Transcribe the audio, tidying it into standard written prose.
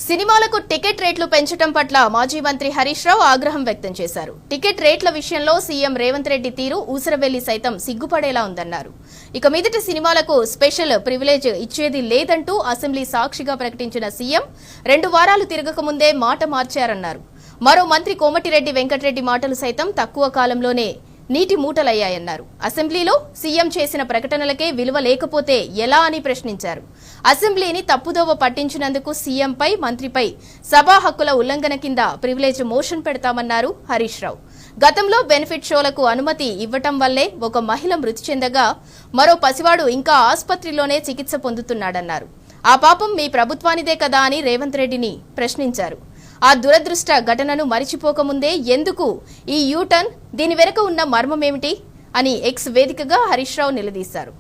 సినిమాలకు టికెట్ రేట్లు పెంచడం పట్ల మాజీ మంత్రి హరీష్ రావు ఆగ్రహం వ్యక్తం చేశారు. టికెట్ రేట్ల విషయంలో సీఎం రేవంత్ రెడ్డి తీరు ఊసరవెల్లి సైతం సిగ్గుపడేలా ఉందన్నారు. ఇక మీదటి సినిమాలకు స్పెషల్ ప్రివిలేజ్ ఇచ్చేది లేదంటూ అసెంబ్లీ సాక్షిగా ప్రకటించిన సీఎం 2 వారాలు తిరగకముందే మాట మార్చారన్నారు. మరో మంత్రి కోమటిరెడ్డి వెంకటరెడ్డి మాటలు సైతం తక్కువ కాలంలోనే నీటి మూటలయ్యాయన్నారు. అసెంబ్లీలో సీఎం చేసిన ప్రకటనలకే విలువ లేకపోతే ఎలా అని ప్రశ్నించారు. అసెంబ్లీని తప్పుదోవ పట్టించినందుకు సీఎంపై మంత్రిపై సభా హక్కుల ఉల్లంఘన కింద ప్రివిలేజ్ మోషన్ పెడతామన్నారు హరీష్ రావు. గతంలో బెనిఫిట్ షోలకు అనుమతి ఇవ్వటం వల్లే ఒక మహిళ మృతి చెందగా మరో పసివాడు ఇంకా ఆసుపత్రిలోనే చికిత్స పొందుతున్నాడన్నారు. ఆ పాపం మీ ప్రభుత్వానిదే కదా అని రేవంత్ రెడ్డిని ప్రశ్నించారు. ఆ దురదృష్ట ఘటనను మరిచిపోకముందే ఎందుకు ఈ యూటర్న్, దీని వెనుక ఉన్న మర్మమేమిటి అని ఎక్స్ వేదికగా హరీష్ రావు నిలదీశారు.